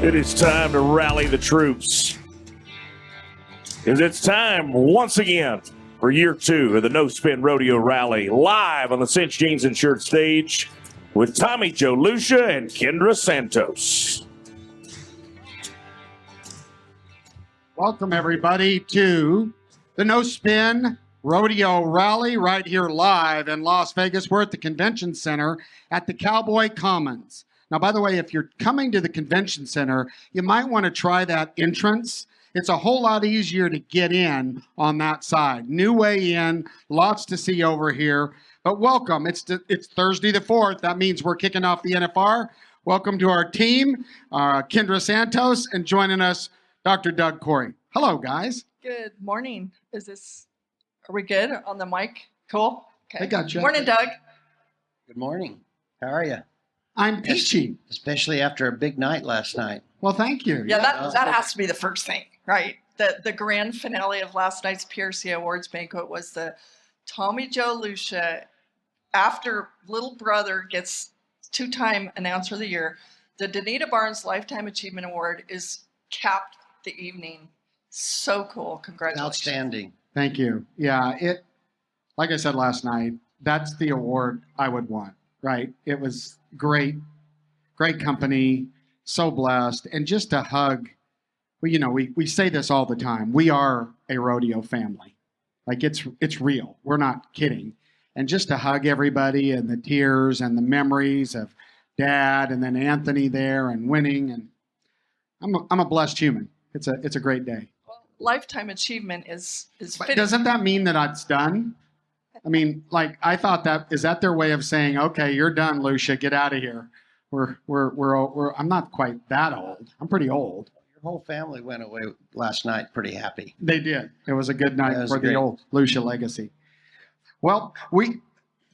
It is time to rally the troops. Because it's time once again for year 2 of the No Spin Rodeo Rally, live on the Cinch Jeans Insured stage with Tommy Joe Lucia and Kendra Santos. Welcome, everybody, to the No Spin Rodeo Rally right here live in Las Vegas. We're at the Convention Center at the Cowboy Commons. Now, by the way, if you're coming to the Convention Center, you might want to try that entrance. It's a whole lot easier to get in on that side. New way in, lots to see over here. But welcome. It's Thursday the 4th. That means we're kicking off the NFR. Welcome to our team, Kendra Santos, and joining us, Dr. Doug Corey. Hello, guys. Good morning. Are we good on the mic? Cool. Okay. I got you. Morning, Doug. Good morning. How are you? I'm peachy. Especially after a big night last night. Well, thank you. Yeah, that has to be the first thing, right? The grand finale of last night's PRC Awards banquet was the Tommy Joe Lucia, after little brother gets 2-time announcer of the year. The Danita Barnes Lifetime Achievement Award is capped the evening. So cool. Congratulations. Outstanding. Thank you. Yeah, like I said last night, that's the award I would want, right? It was great company, so blessed, and just a hug. Well, you know, we say this all the time. We are a rodeo family. Like it's real. We're not kidding. And just to hug everybody and the tears and the memories of Dad and then Anthony there and winning, and I'm a blessed human. It's a great day. Lifetime achievement is But fitting. doesn't that mean that it's done? I mean, like, I thought is that their way of saying, okay, you're done, Lucia, get out of here. I'm not quite that old. I'm pretty old. Your whole family went away last night pretty happy. They did. It was a good night was for great. the old Lucia legacy. Well,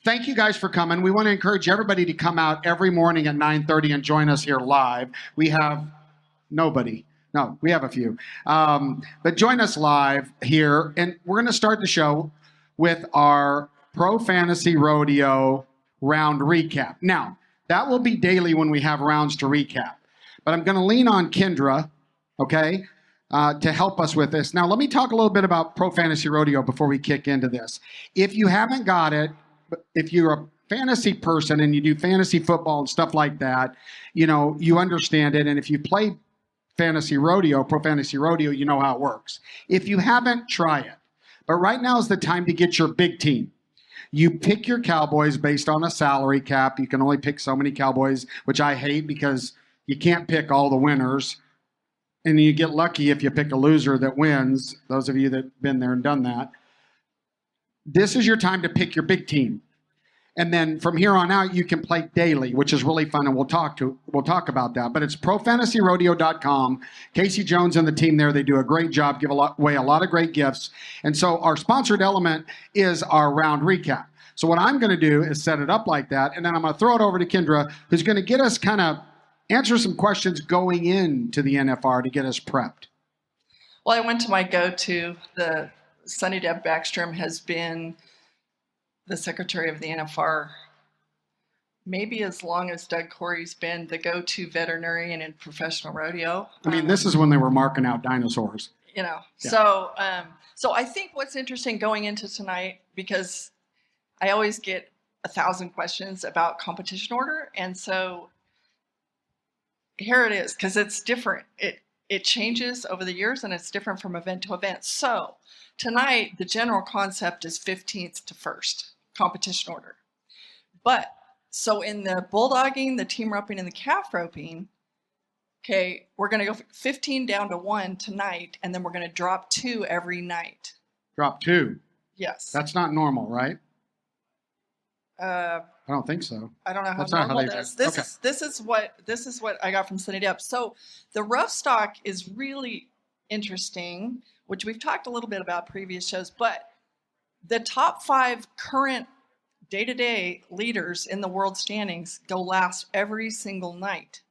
thank you guys for coming. We want to encourage everybody to come out every morning at 9:30 and join us here live. We have nobody. No, we have a few. But join us live here, and we're going to start the show with our Pro Fantasy Rodeo round recap. Now, that will be daily when we have rounds to recap. But I'm going to lean on Kendra, okay, to help us with this. Now, let me talk a little bit about Pro Fantasy Rodeo before we kick into this. If you haven't got it, if you're a fantasy person and you do fantasy football and stuff like that, you know, you understand it. And if you played fantasy rodeo, Pro Fantasy Rodeo, you know how it works. If you haven't, try it. But right now is the time to get your big team. You pick your Cowboys based on a salary cap. You can only pick so many Cowboys, which I hate because you can't pick all the winners. And you get lucky if you pick a loser that wins. Those of you that have been there and done that. This is your time to pick your big team. And then from here on out, you can play daily, which is really fun, and we'll talk about that. But it's profantasyrodeo.com. Casey Jones and the team there, they do a great job, give away a lot of great gifts. And so our sponsored element is our round recap. So what I'm going to do is set it up like that, and then I'm going to throw it over to Kendra, who's going to get us kind of answer some questions going into the NFR to get us prepped. Well, I went to my go-to. The Sunny Deb Backstrom has been the secretary of the NFR maybe as long as Doug Corey's been the go-to veterinarian in professional rodeo. I mean, this is when they were marking out dinosaurs. You know, Yeah. so I think what's interesting going into tonight, because I always get 1,000 questions about competition order, and so here it is, because it's different. It changes over the years, and it's different from event to event. So tonight, the general concept is 15th to 1st competition order. But so in the bulldogging, the team roping, and the calf roping, okay, we're going to go 15 down to 1 tonight, and then we're going to drop 2 every night. Drop 2. Yes. That's not normal, right? I don't think so. don't know how That's not how normal they it is. do. This is what I got from Sunny Dep. So the rough stock is really interesting, which we've talked a little bit about previous shows, but the top 5 current day-to-day leaders in the world standings go last every single night,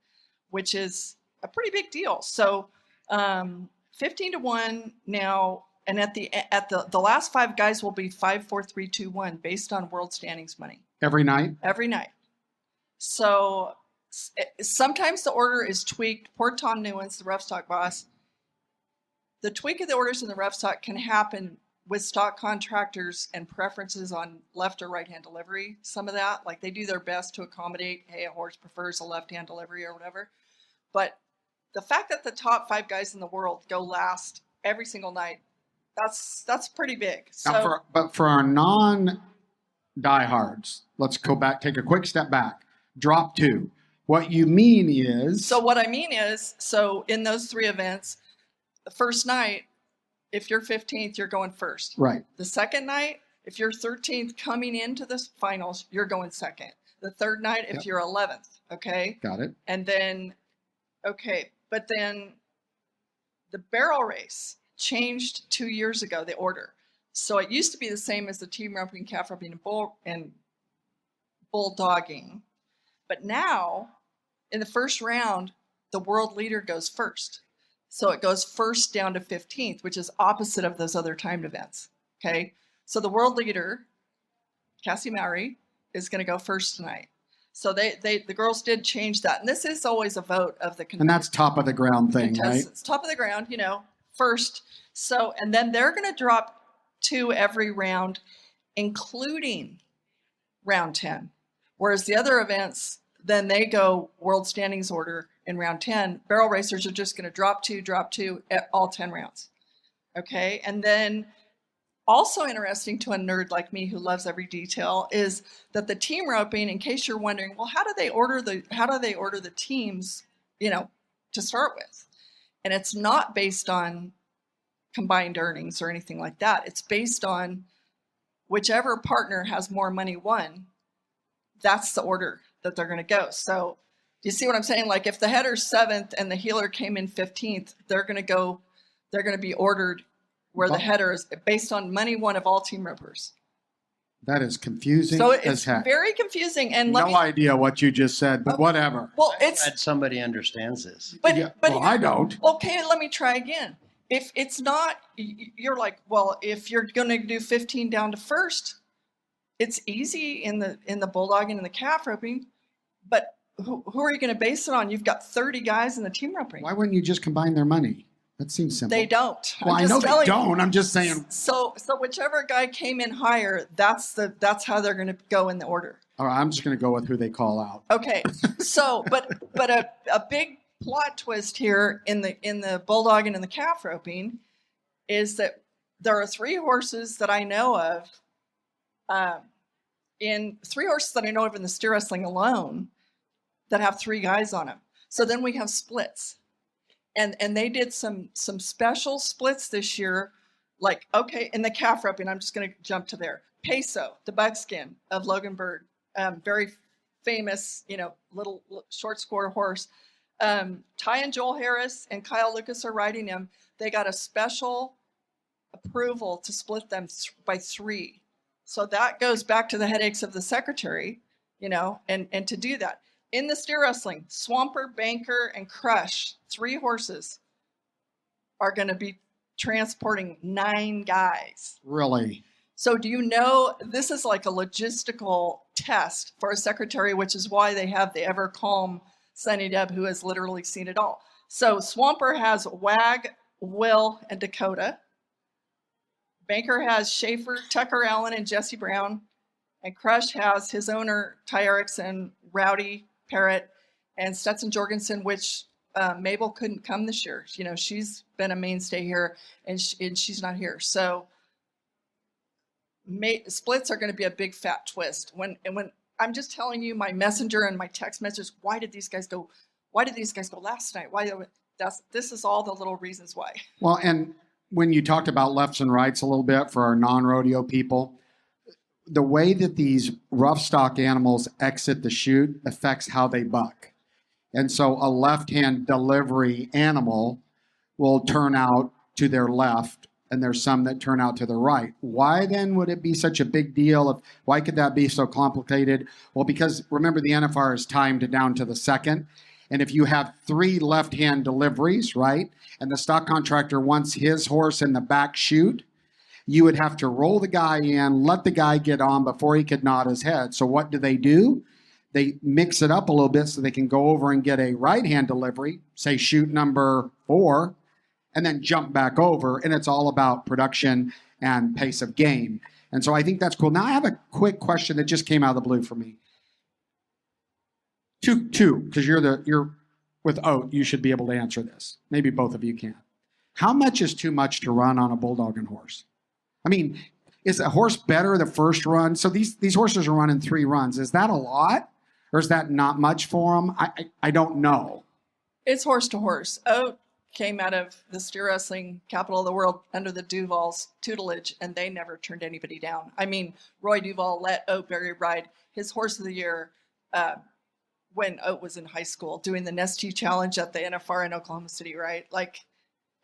which is a pretty big deal. So 15 to 1 now, and at the last 5 guys will be 5, 4, 3, 2, 1 based on world standings money. Every night? Every night. So Sometimes the order is tweaked. Poor Tom Newens, the rough stock boss. The tweak of the orders in the rough stock can happen with stock contractors and preferences on left or right hand delivery. Some of that, like they do their best to accommodate, hey, a horse prefers a left hand delivery or whatever. But the fact that the top 5 guys in the world go last every single night, that's pretty big. So, but for our non-diehards, let's go back, take a quick step back. Drop 2. What you mean is... So what I mean is, so in those 3 events, the first night, if you're 15th, you're going first. Right. The second night, if you're 13th coming into the finals, you're going second. The third night, if you're 11th, okay? Got it. And then, okay, but then the barrel race changed 2 years ago, the order. So it used to be the same as the team roping, calf roping, and bulldogging. But now, in the first round, the world leader goes first. So it goes first down to 15th, which is opposite of those other timed events. Okay. So the world leader, Cassie Mowry, is going to go first tonight. So the girls did change that. And this is always a vote of the contestants. And that's top of the ground thing, right? It's top of the ground, first. So, and then they're going to drop 2 every round, including round 10. Whereas the other events, then they go world standings order in round 10. Barrel racers are just going to drop two at all 10 rounds. Okay. And then also interesting to a nerd like me who loves every detail is that the team roping, in case you're wondering, well, how do they order the teams, to start with? And it's not based on combined earnings or anything like that. It's based on whichever partner has more money won. That's the order that they're going to go. So you see what I'm saying? Like if the header's 7th and the heeler came in 15th, they're going to be ordered where the header is based on money won of all team ropers. That is confusing. So it's very confusing. And no idea what you just said, but whatever. Well, I'm glad somebody understands this. But I don't. Okay, let me try again. If it's not, you're like, well, if you're going to do 15 down to first, it's easy in the bulldogging and the calf roping, but who are you going to base it on? You've got 30 guys in the team roping. Why wouldn't you just combine their money? That seems simple. They don't. Well, I know they don't. I'm just saying. So whichever guy came in higher, that's how they're going to go in the order. All right, I'm just going to go with who they call out. Okay. So, but a big plot twist here in the bulldogging and the calf roping is that there are 3 horses that I know of. In 3 horses that I know of in the steer wrestling alone that have 3 guys on them. So then we have splits. And they did some special splits this year, like, okay, in the calf roping, I'm just going to jump to there. Peso, the buckskin of Logan Bird, very famous, little short score horse. Ty and Joel Harris and Kyle Lucas are riding him. They got a special approval to split them by 3. So that goes back to the headaches of the secretary, and to do that. In the steer wrestling, Swamper, Banker, and Crush, 3 horses are going to be transporting 9 guys. Really? So do you know, this is like a logistical test for a secretary, which is why they have the ever calm Sunny Deb, who has literally seen it all. So Swamper has Wag, Will, and Dakota. Banker has Schaefer, Tucker Allen, and Jesse Brown. And Crush has his owner, Ty Erickson, Rowdy, Parrott, and Stetson Jorgensen, which Mabel couldn't come this year. She's been a mainstay here, and she's not here. So splits are going to be a big fat twist. When I'm just telling you, my messenger and my text messages, why did these guys go last night? This is all the little reasons why. Well, and when you talked about lefts and rights a little bit for our non-rodeo people, the way that these rough stock animals exit the chute affects how they buck. And so a left-hand delivery animal will turn out to their left, and there's some that turn out to the right. Why then would it be such a big deal? Why could that be so complicated? Well, because remember the NFR is timed down to the second. And if you have 3 left-hand deliveries, right, and the stock contractor wants his horse in the back chute, you would have to roll the guy in, let the guy get on before he could nod his head. So what do? they mix it up a little bit so they can go over and get a right-hand delivery, say chute number 4, and then jump back over. And it's all about production and pace of game. And so I think that's cool. Now I have a quick question that just came out of the blue for me. Two, because you're with Oat, you should be able to answer this. Maybe both of you can. How much is too much to run on a bulldog and horse? I mean, is a horse better the first run? So these horses are running 3 runs. Is that a lot, or is that not much for them? I don't know. It's horse to horse. Oat came out of the steer wrestling capital of the world under the Duval's tutelage, and they never turned anybody down. I mean, Roy Duval let Oat Berry ride his horse of the year when Oat was in high school, doing the Nestea Challenge at the NFR in Oklahoma City, right? Like,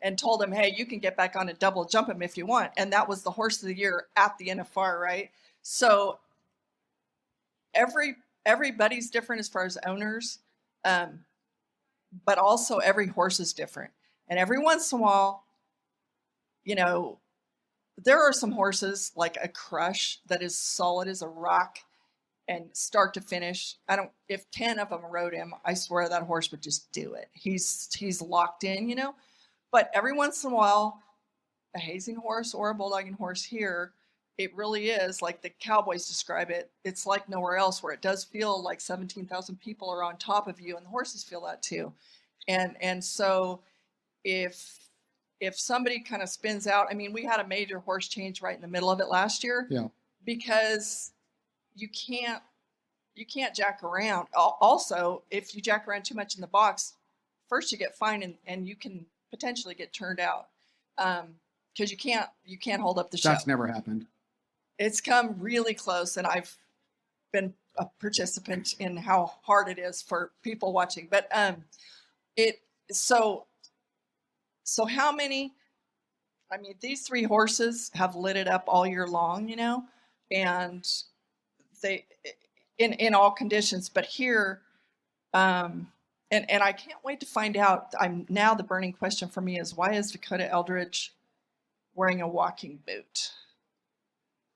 and told him, hey, you can get back on and double jump him if you want. And that was the horse of the year at the NFR, right? So everybody's different as far as owners, but also every horse is different. And every once in a while, you know, there are some horses like a Crush that is solid as a rock and start to finish. If 10 of them rode him, I swear that horse would just do it. He's locked in, you know. But every once in a while, a hazing horse or a bulldogging horse here, it really is like the cowboys describe it. It's like nowhere else, where it does feel like 17,000 people are on top of you, and the horses feel that too. And so if somebody kind of spins out, I mean, we had a major horse change right in the middle of it last year. Yeah. Because you can't jack around. Also, if you jack around too much in the box, first you get fined and you can potentially get turned out because you can't hold up the show. That's never happened. It's come really close, and I've been a participant in how hard it is for people watching. But so how many? I mean, these 3 horses have lit it up all year long, you know, and they in all conditions. But here, and I can't wait to find out. Now the burning question for me is, why is Dakota Eldridge wearing a walking boot?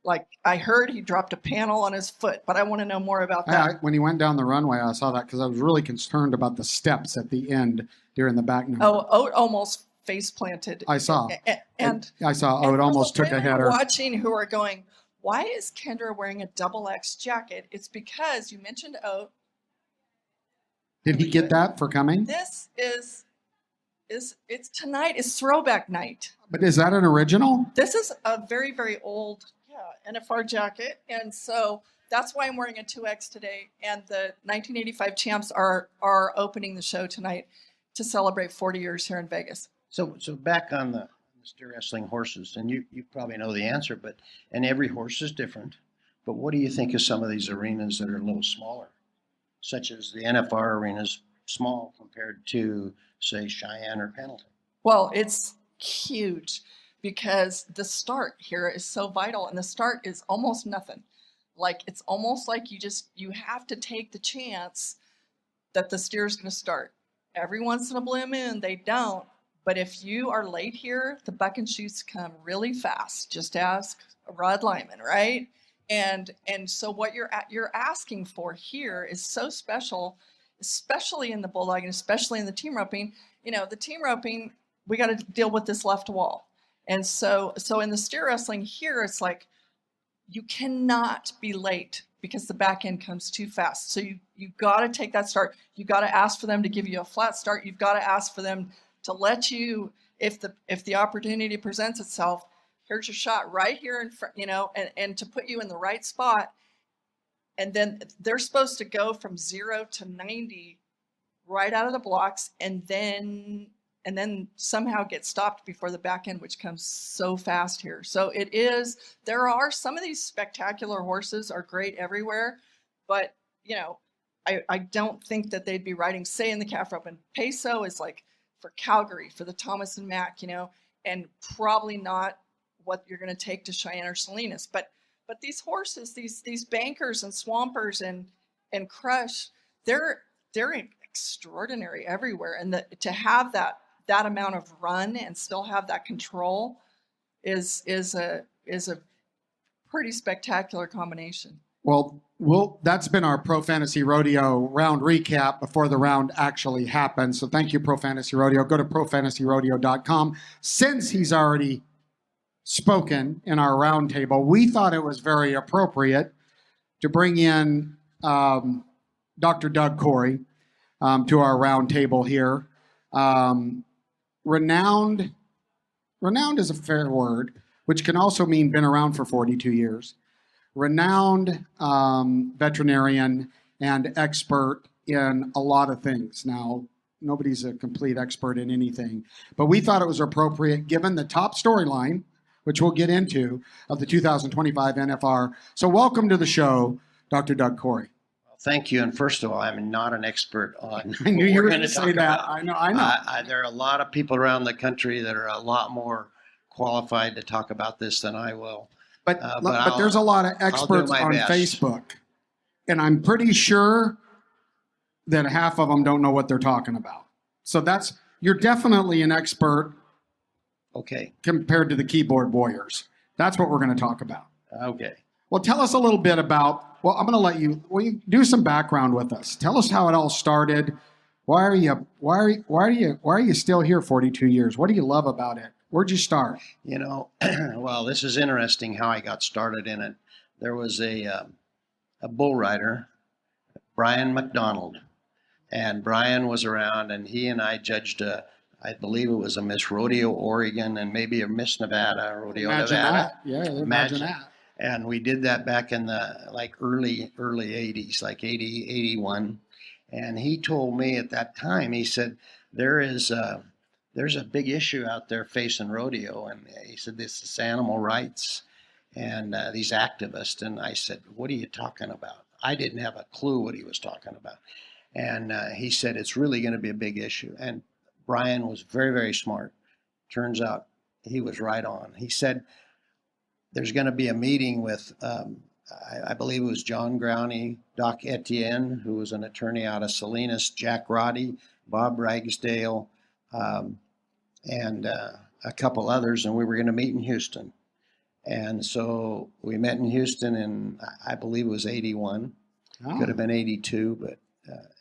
Like, I heard he dropped a panel on his foot, but I want to know more about that. When he went down the runway, I saw that because I was really concerned about the steps at the end during the back number. Oh, Oat almost face planted. I saw. And I saw Oat almost took a header. Watching who are going, why is Kendra wearing a XX jacket? It's because you mentioned Oat. Did he get that for coming? This is tonight is throwback night. But is that an original? This is a very, very old NFR jacket. And so that's why I'm wearing a 2X today. And the 1985 champs are opening the show tonight to celebrate 40 years here in Vegas. So back on the steer wrestling horses, and you probably know the answer, and every horse is different. But what do you think of some of these arenas that are a little smaller, such as the NFR arenas, small compared to, say, Cheyenne or Pendleton? Well, it's huge because the start here is so vital, and the start is almost nothing. Like, it's almost like you have to take the chance that the steer is going to start. Every once in a blue moon, they don't. But if you are late here, the buck and shoots come really fast. Just ask Rod Lyman, right? And so what you're asking for here is so special, especially in the bulldog and especially in the team roping. You know, the team roping, we got to deal with this left wall. And so in the steer wrestling here, it's like you cannot be late because the back end comes too fast. So you got to take that start. You got to ask for them to give you a flat start. You've got to ask for them to let you, if the opportunity presents itself, here's your shot right here in front, you know, and to put you in the right spot. And then they're supposed to go from 0 to 90 right out of the blocks, and then somehow get stopped before the back end, which comes so fast here. So there are some of these spectacular horses are great everywhere, but you know, I don't think that they'd be riding, say, in the calf rope. And Peso is like for Calgary, for the Thomas and Mack, you know, and probably not what you're going to take to Cheyenne or Salinas. But these horses, these bankers and swampers and Crush, they're extraordinary everywhere. And to have that amount of run and still have that control is a pretty spectacular combination. Well, that's been our Pro Fantasy Rodeo round recap before the round actually happened. So thank you, Pro Fantasy Rodeo. Go to profantasyrodeo.com. Since he's already spoken in our roundtable, we thought it was very appropriate to bring in Dr. Doug Corey to our roundtable here. Renowned is a fair word, which can also mean been around for 42 years. Renowned veterinarian and expert in a lot of things. Now, nobody's a complete expert in anything, but we thought it was appropriate given the top storyline, which we'll get into, of the 2025 NFR. So welcome to the show, Dr. Doug Corey. Thank you. And first of all, I'm not an expert on. I knew you were going to talk say that. about. I know. There are a lot of people around the country that are a lot more qualified to talk about this than I will. But there's a lot of experts on best. Facebook, and I'm pretty sure that half of them don't know what they're talking about. So you're definitely an expert. Okay. Compared to the keyboard warriors. That's what we're going to talk about. Okay. Well, tell us a little bit about, I'm going to let you, do some background with us. Tell us how it all started. Why are you still here 42 years? What do you love about it? Where'd you start? Well, this is interesting how I got started in it. There was a bull rider, Brian McDonald, and Brian was around, and he and I judged I believe it was a Miss Rodeo Oregon and maybe a Miss Nevada Rodeo Imagine Nevada. that. Yeah, imagine that. And we did that back in the early 80s, like 80, 81. And he told me at that time, he said, there's a big issue out there facing rodeo. And he said, this is animal rights and these activists. And I said, what are you talking about? I didn't have a clue what he was talking about. And he said, it's really going to be a big issue. And Brian was very, very smart. Turns out he was right on. He said, there's going to be a meeting with, I believe it was John Growney, Doc Etienne, who was an attorney out of Salinas, Jack Roddy, Bob Ragsdale, and a couple others, and we were going to meet in Houston. And so we met in Houston in, I believe it was 81. Oh. Could have been 82, but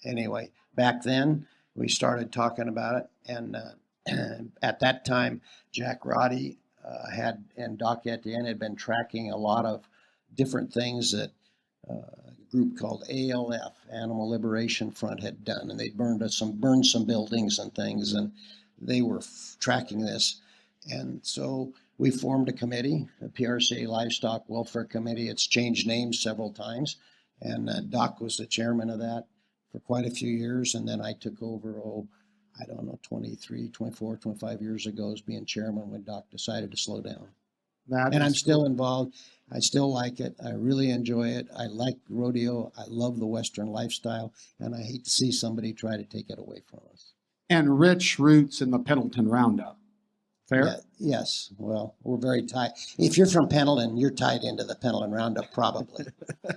anyway, back then we started talking about it. And at that time, Jack Roddy and Doc Etienne had been tracking a lot of different things that a group called ALF, Animal Liberation Front, had done. And they burned some buildings and things, and they were tracking this. And so we formed a committee, the PRCA Livestock Welfare Committee. It's changed names several times. And Doc was the chairman of that for quite a few years. And then I took over, 24, 25 years ago as being chairman when Doc decided to slow down. I'm still involved. I still like it. I really enjoy it. I like rodeo. I love the Western lifestyle. And I hate to see somebody try to take it away from us. And rich roots in the Pendleton Roundup. Fair? Yeah, yes. Well, we're very tied. If you're from Pendleton, you're tied into the Pendleton Roundup, probably.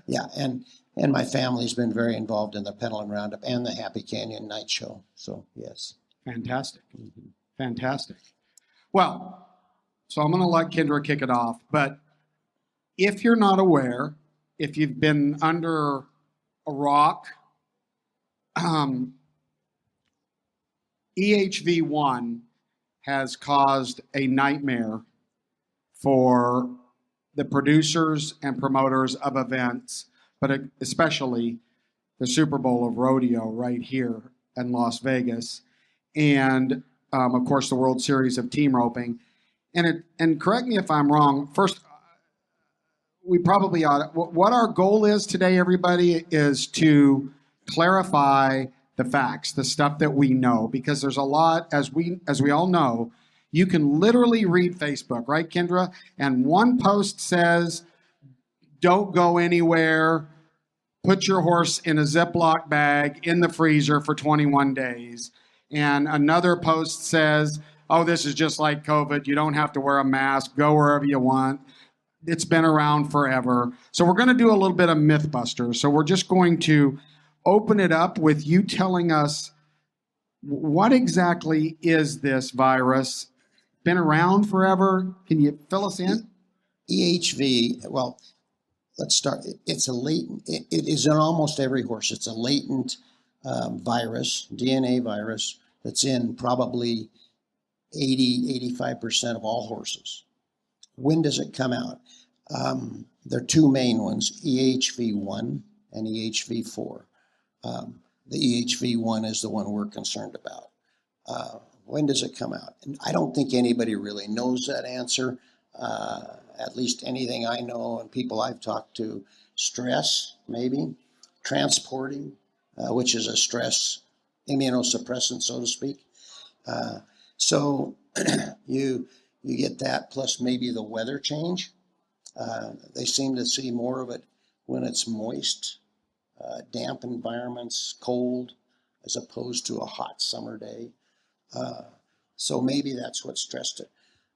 Yeah, and my family's been very involved in the Pendleton Roundup and the Happy Canyon Night Show. So, yes. Fantastic. Mm-hmm. Fantastic. Well, so I'm going to let Kendra kick it off. But if you're not aware, if you've been under a rock, EHV1 has caused a nightmare for the producers and promoters of events, but especially the Super Bowl of rodeo right here in Las Vegas, and of course the World Series of team roping. And correct me if I'm wrong. First, we probably ought to, what our goal is today, everybody, is to clarify the facts, the stuff that we know, because there's a lot, as we all know, you can literally read Facebook, right, Kendra? And one post says, don't go anywhere, put your horse in a Ziploc bag in the freezer for 21 days. And another post says, oh, this is just like COVID. You don't have to wear a mask. Go wherever you want. It's been around forever. So we're going to do a little bit of Mythbusters. So we're just going to open it up with you telling us, what exactly is this virus? Been around forever? Can you fill us in? EHV, well, let's start. It's a latent, it is in almost every horse. It's a latent virus, DNA virus, that's in probably 85% of all horses. When does it come out? There are two main ones, EHV1 and EHV4. The EHV1 is the one we're concerned about. When does it come out? And I don't think anybody really knows that answer. At least anything I know and people I've talked to. Stress, maybe. Transporting, which is a stress immunosuppressant, so to speak. So you get that plus maybe the weather change. They seem to see more of it when it's moist, damp environments, cold, as opposed to a hot summer day. So maybe that's what stressed it.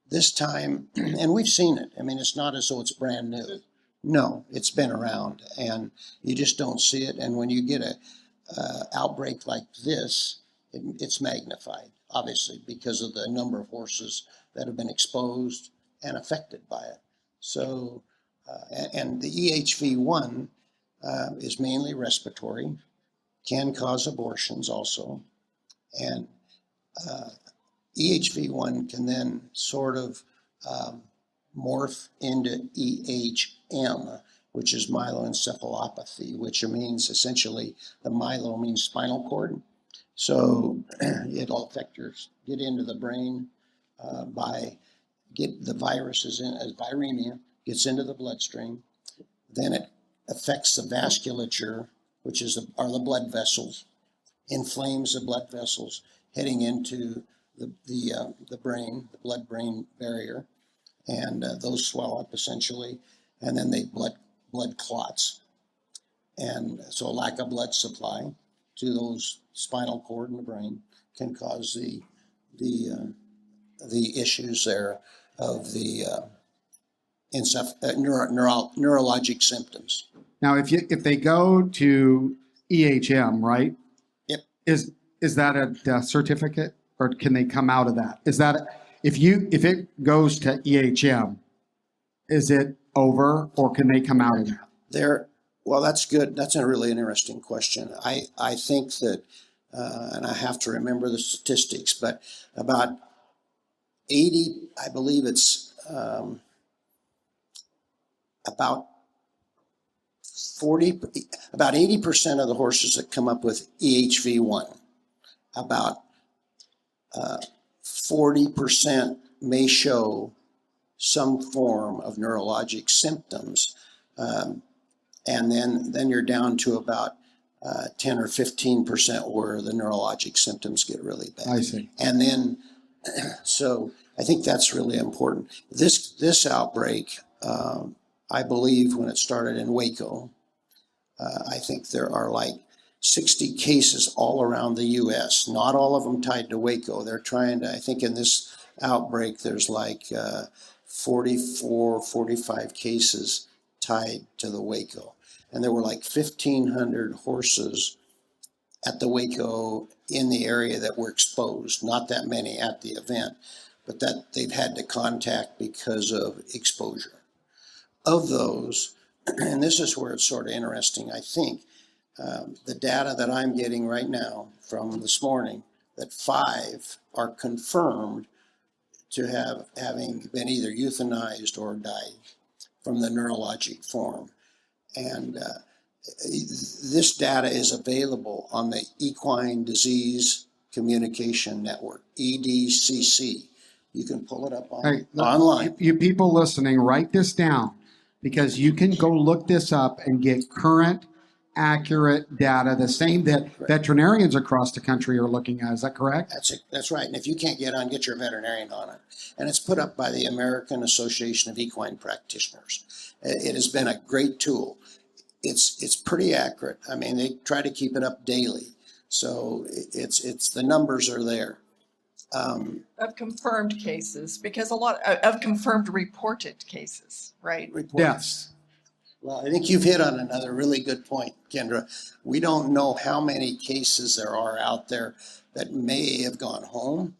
This time, and we've seen it. I mean, it's not as though it's brand new. No, it's been around, and you just don't see it. And when you get a outbreak like this, it's magnified, obviously, because of the number of horses that have been exposed and affected by it. So, and the EHV1 is mainly respiratory, can cause abortions also, and EHV1 can then sort of morph into EHM, which is myeloencephalopathy, which means essentially the myelo means spinal cord. So it'll affect get into the brain get the viruses in as viremia, gets into the bloodstream. Then it affects the vasculature, which are the blood vessels, inflames the blood vessels heading into the brain, the blood-brain barrier, and those swell up essentially, and then they blood clots, and so a lack of blood supply to those spinal cord and the brain can cause the issues there of the neurologic symptoms. Now, if they go to EHM, right? Yep. Is that a death certificate, or can they come out of that? Is that if it goes to EHM, is it over, or can they come out of that? Well, that's good. That's a really interesting question. I think that, and I have to remember the statistics, but about 80, I believe it's about 80% of the horses that come up with EHV1, about 40% may show some form of neurologic symptoms. And then you're down to about 10 or 15% where the neurologic symptoms get really bad. I see. And then, so I think that's really important. This outbreak, I believe when it started in Waco, I think there are like 60 cases all around the U.S., not all of them tied to Waco. They're trying to, I think in this outbreak, there's like 44, 45 cases tied to the Waco. And there were like 1,500 horses at the Waco in the area that were exposed, not that many at the event, but that they've had to contact because of exposure. Of those, and this is where it's sort of interesting, I think, the data that I'm getting right now from this morning, that 5 are confirmed to having been either euthanized or died from the neurologic form. And this data is available on the Equine Disease Communication Network, EDCC. You can pull it up online. You people listening, write this down, because you can go look this up and get current, accurate data, the same that veterinarians across the country are looking at. Is that correct? That's right. And if you can't get your veterinarian on it. And it's put up by the American Association of Equine Practitioners. It has been a great tool. It's pretty accurate. I mean, they try to keep it up daily. So it's the numbers are there. Of confirmed cases, because a lot of confirmed reported cases, right? Yes. Well, I think you've hit on another really good point, Kendra. We don't know how many cases there are out there that may have gone home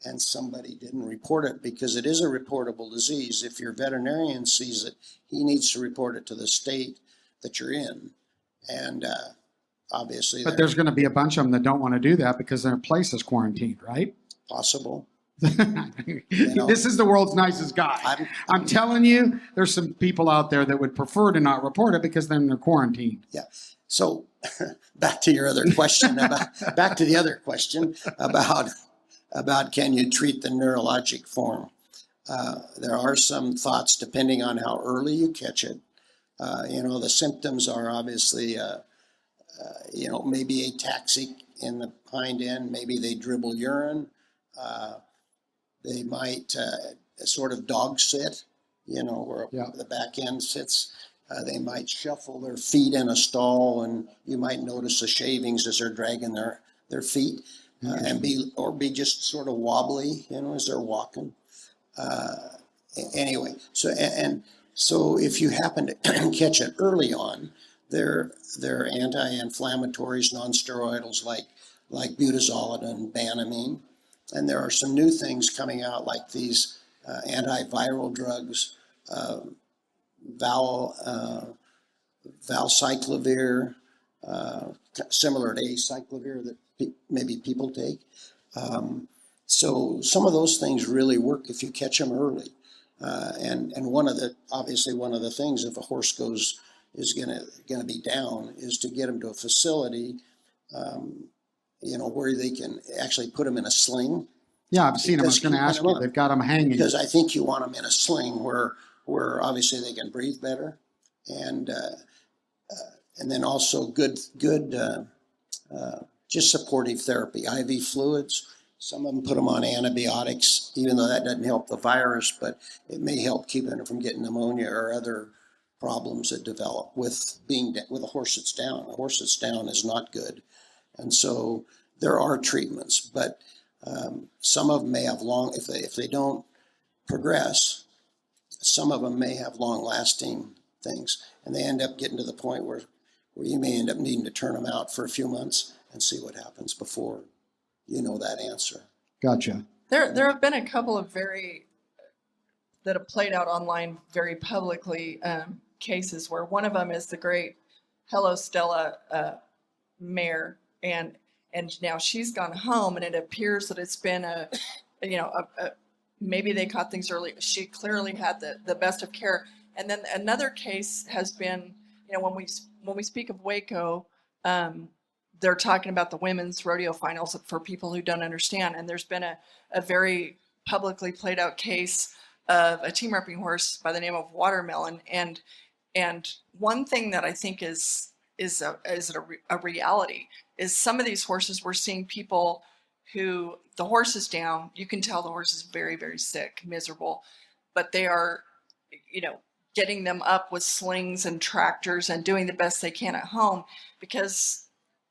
and somebody didn't report it, because it is a reportable disease. If your veterinarian sees it, he needs to report it to the state that you're in. And obviously, But there's going to be a bunch of them that don't want to do that because their place is quarantined, right? possible. This is the world's nicest guy. I'm telling you, there's some people out there that would prefer to not report it because then they're quarantined. Yeah. So back to your other question about can you treat the neurologic form? There are some thoughts depending on how early you catch it. The symptoms are obviously, maybe ataxic in the hind end. Maybe they dribble urine. They might sort of dog sit, where the back end sits. They might shuffle their feet in a stall, and you might notice the shavings as they're dragging their feet, and be just sort of wobbly, as they're walking. Anyway, so if you happen to catch it early on, they're anti-inflammatories, non-steroidals like butazolid and banamine, and there are some new things coming out like these antiviral drugs. Valcyclovir, similar to acyclovir that maybe people take. So some of those things really work if you catch them early. And one of the things if a horse is gonna be down is to get them to a facility, where they can actually put them in a sling. Yeah, I've seen them. I was going to ask you. They've got them hanging. Because I think you want them in a sling where obviously they can breathe better, and then also good just supportive therapy, IV fluids. Some of them put them on antibiotics, even though that doesn't help the virus, but it may help keeping them from getting pneumonia or other problems that develop with a horse that's down. A horse that's down is not good, and so there are treatments, but some of them may have if they don't progress. Some of them may have long-lasting things, and they end up getting to the point where you may end up needing to turn them out for a few months and see what happens before you know that answer. Gotcha. There have been a couple of that have played out online very publicly cases where one of them is the great Hello Stella mare, and now she's gone home, and it appears that it's been maybe they caught things early. She clearly had the best of care. And then another case has been, when we speak of Waco, they're talking about the women's rodeo finals for people who don't understand. And there's been a very publicly played out case of a team repping horse by the name of Watermelon. And one thing that I think is a reality is some of these horses, we're seeing people who the horse is down. You can tell the horse is very, very sick, miserable, but they are, getting them up with slings and tractors and doing the best they can at home, because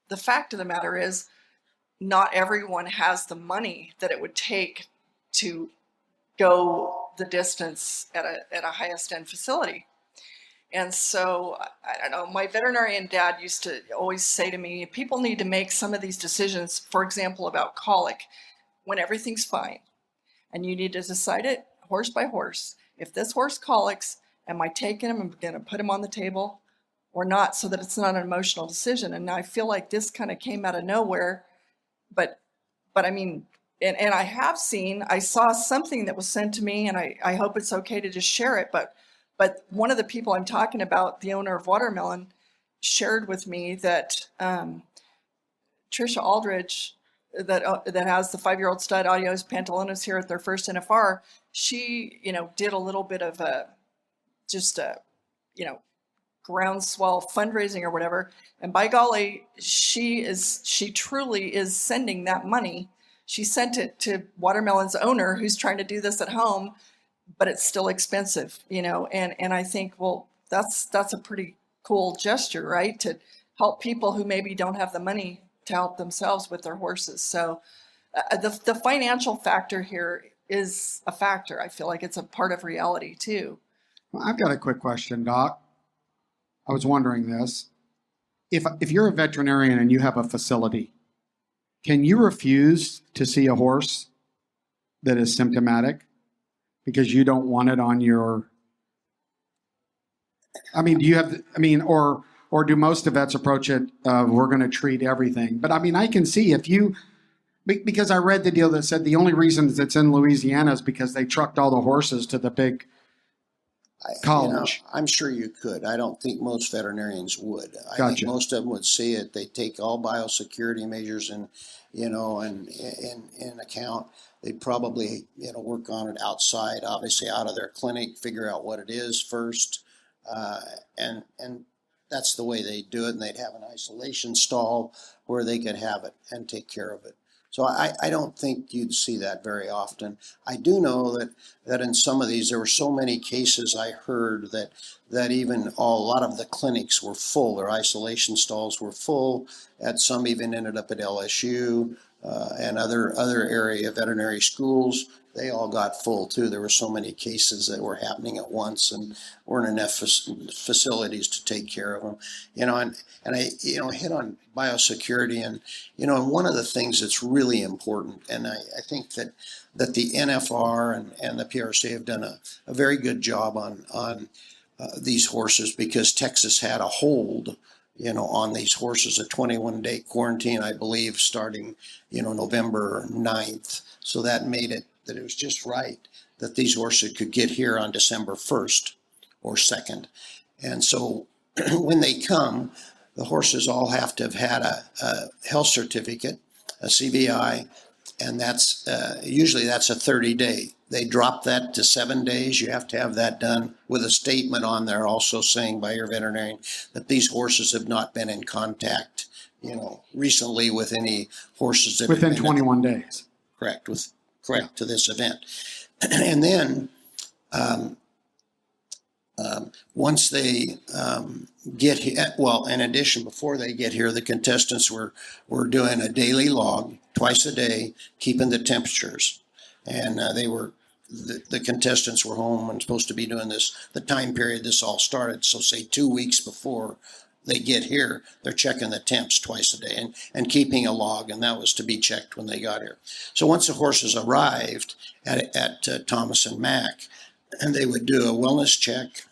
the fact of the matter is not everyone has the money that it would take to go the distance at a highest end facility. And so, I don't know, my veterinarian dad used to always say to me, people need to make some of these decisions, for example, about colic, when everything's fine. And you need to decide it horse by horse. If this horse colics, am I taking him and going to put him on the table or not, so that it's not an emotional decision? And I feel like this kind of came out of nowhere. But I mean, and I saw something that was sent to me, and I hope it's okay to just share it. But one of the people I'm talking about, the owner of Watermelon, shared with me that Trisha Aldridge, that has the 5-year-old stud Audios Pantalones here at their first NFR, she did a little bit of just a groundswell fundraising or whatever, and by golly, she truly is sending that money. She sent it to Watermelon's owner, who's trying to do this at home, but it's still expensive, and I think, well, that's a pretty cool gesture, right? To help people who maybe don't have the money to help themselves with their horses. So the financial factor here is a factor. I feel like it's a part of reality too. Well, I've got a quick question, Doc. I was wondering this. If you're a veterinarian and you have a facility, can you refuse to see a horse that is symptomatic because you don't want it on your, I mean, do you have, I mean, or do most of vets approach it, we're going to treat everything? But I mean, I can see if you, because I read the deal that said the only reason it's in Louisiana is because they trucked all the horses to the big college. I'm sure you could. I don't think most veterinarians would. I Gotcha. think most of them would see it. They take all biosecurity measures and, in account. They probably, work on it outside, obviously out of their clinic, figure out what it is first. And that's the way they do it. And they'd have an isolation stall where they could have it and take care of it. So I don't think you'd see that very often. I do know that in some of these, there were so many cases I heard that even a lot of the clinics were full. Their isolation stalls were full. And some even ended up at LSU and other area veterinary schools. They all got full too. There were so many cases that were happening at once and weren't enough facilities to take care of them. And I hit on biosecurity and one of the things that's really important, and I think that the NFR and the PRC have done a very good job on these horses, because Texas had a hold on these horses, a 21-day quarantine, I believe, starting November 9th. So that made it that it was just right that these horses could get here on December 1st or 2nd. And so when they come, the horses all have to have had a health certificate, a CVI, and that's usually that's a 30-day. They drop that to 7 days. You have to have that done with a statement on there also saying by your veterinarian that these horses have not been in contact, recently with any horses that Within 21 days. Correct, correct to this event. And then once they get here, well, in addition, before they get here, the contestants were doing a daily log twice a day, keeping the temperatures. And the contestants were home and supposed to be doing this, the time period this all started. So say 2 weeks before they get here, they're checking the temps twice a day and keeping a log, and that was to be checked when they got here. So once the horses arrived at Thomas and Mack, and they would do a wellness check.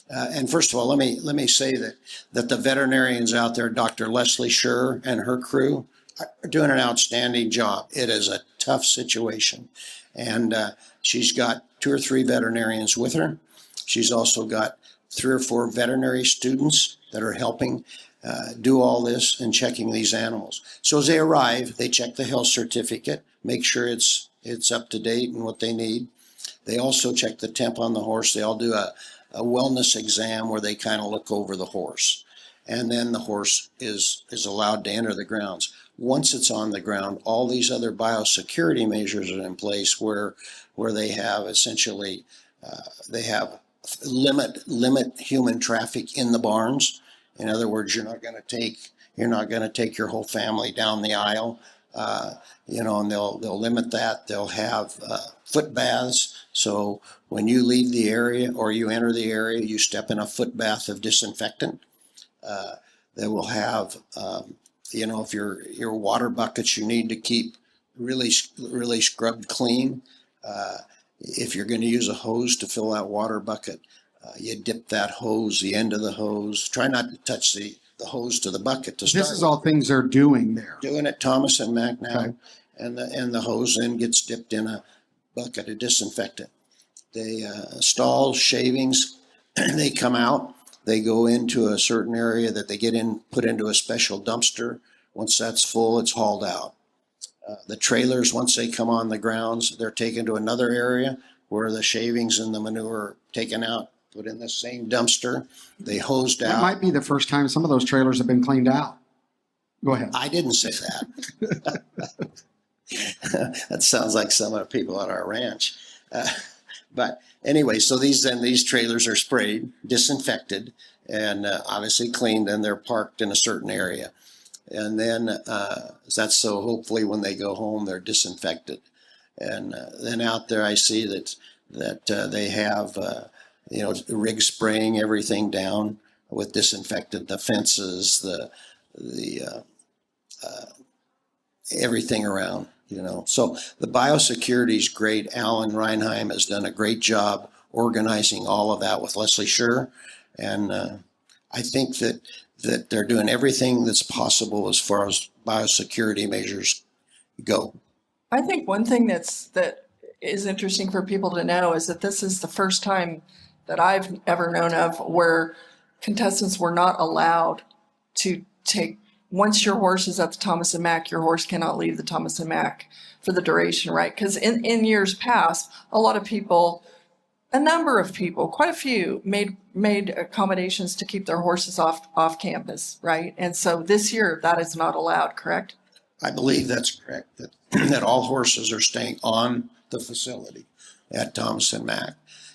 And first of all, let me say that the veterinarians out there, Dr. Leslie Scher and her crew, are doing an outstanding job. It is a tough situation, and she's got 2 or 3 veterinarians with her. She's also got 3 or 4 veterinary students that are helping do all this and checking these animals. So as they arrive, they check the health certificate, make sure it's up to date and what they need. They also check the temp on the horse. They all do a wellness exam where they kind of look over the horse. And then the horse is allowed to enter the grounds. Once it's on the ground, all these other biosecurity measures are in place where they have essentially, they have limit human traffic in the barns. In other words, you're not going to take your whole family down the aisle, and they'll limit that. They'll have foot baths. So when you leave the area or you enter the area, you step in a foot bath of disinfectant. They will have, if your water buckets you need to keep really scrubbed clean. If you're going to use a hose to fill that water bucket, you dip that hose, the end of the hose. Try not to touch the hose to the bucket to start. This is all things they're doing there. Doing it, Thomas and Mack now, Okay. and the hose then gets dipped in a bucket of disinfectant. They stalls, shavings, they come out. They go into a certain area that they put into a special dumpster. Once that's full, it's hauled out. The trailers, once they come on the grounds, they're taken to another area where the shavings and the manure are taken out, put in the same dumpster. They hosed That out. might be the first time some of those trailers have been cleaned out. Go ahead. I didn't say that. That sounds like some of the people at our ranch. But anyway, so these trailers are sprayed, disinfected, and obviously cleaned, and they're parked in a certain area. And then that's so hopefully when they go home, they're disinfected. And then out there, I see that they have rig spraying everything down with disinfectant, the fences, the everything around. So the biosecurity is great. Alan Reinheim has done a great job organizing all of that with Leslie Scher. And I think that they're doing everything that's possible as far as biosecurity measures go. I think one thing that is interesting for people to know is that this is the first time that I've ever known of where contestants were not allowed to take, once your horse is at the Thomas and Mack, your horse cannot leave the Thomas and Mack for the duration, right? Because in years past, a lot of people, a number of people, quite a few, made accommodations to keep their horses off campus, right? And so this year, that is not allowed, correct? I believe that's correct, that all horses are staying on the facility at Thomas and Mack.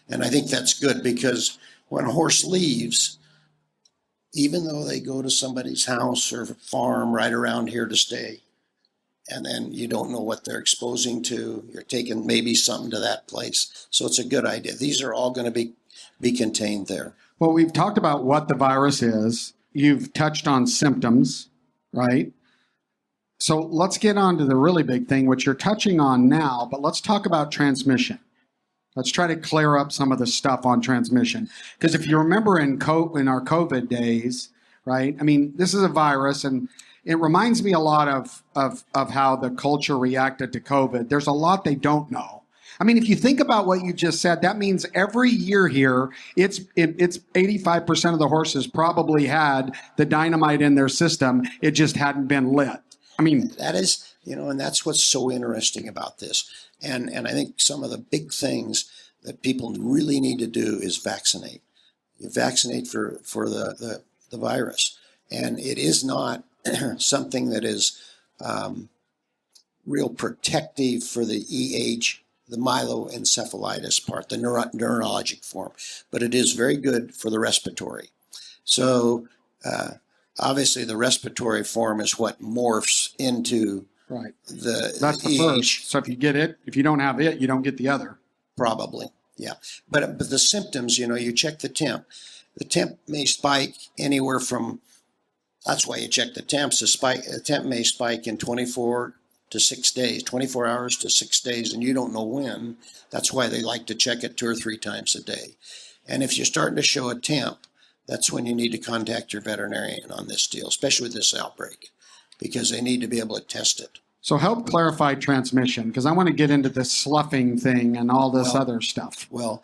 And I think that's good because when a horse leaves, even though they go to somebody's house or farm right around here to stay, and then you don't know what they're exposing to, you're taking maybe something to that place. So it's a good idea. These are all going to be contained there. Well, we've talked about what the virus is. You've touched on symptoms, right? So let's get on to the really big thing, which you're touching on now, but let's talk about transmission. Let's try to clear up some of the stuff on transmission. Because if you remember in our COVID days, right? I mean, this is a virus, and it reminds me a lot of how the culture reacted to COVID. There's a lot they don't know. I mean, if you think about what you just said, that means every year here, it's 85% of the horses probably had the dynamite in their system. It just hadn't been lit. I mean, that is, and that's what's so interesting about this. And I think some of the big things that people really need to do is vaccinate. You vaccinate for the virus. And it is not something that is real protective for the EH, the myeloencephalitis part, the neurologic form. But it is very good for the respiratory. So obviously the respiratory form is what morphs into right. That's the EH. first. So if you get it, if you don't have it, you don't get the other. Probably, yeah. But the symptoms, you check the temp. The temp may spike anywhere from, that's why you check the temps. The temp may spike in 24 to 6 days, 24 hours to 6 days, and you don't know when. That's why they like to check it 2 or 3 times a day. And if you're starting to show a temp, that's when you need to contact your veterinarian on this deal, especially with this outbreak, because they need to be able to test it. So help clarify transmission, because I want to get into this sloughing thing and all this other stuff. Well,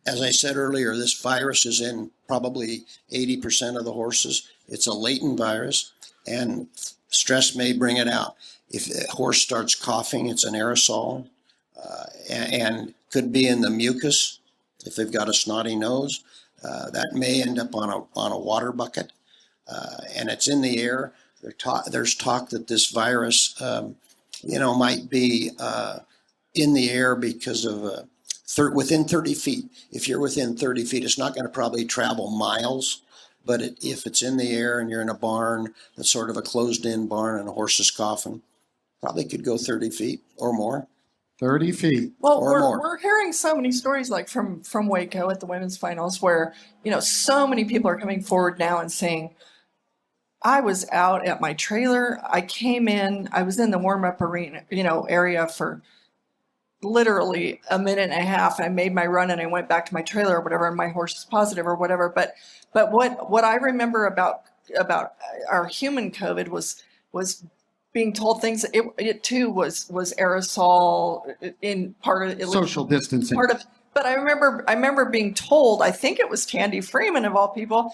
as I said earlier, this virus is in probably 80% of the horses. It's a latent virus, and stress may bring it out. If a horse starts coughing, it's an aerosol, and could be in the mucus. If they've got a snotty nose, that may end up on a water bucket, and it's in the air. There's talk that this virus, might be in the air because of within 30 feet. If you're within 30 feet, it's not going to probably travel miles. But if it's in the air and you're in a barn, that's sort of a closed-in barn, and a horse is coughing, probably could go 30 feet or more. 30 feet. Well, or more. We're hearing so many stories like from Waco at the women's finals where, so many people are coming forward now and saying, I was out at my trailer. I came in, I was in the warm-up arena, area for literally a minute and a half. I made my run and I went back to my trailer or whatever, and my horse is positive or whatever. But what I remember about our human COVID was being told things. It too was aerosol in part of it, social distancing. But I remember being told. I think it was Tandy Freeman of all people.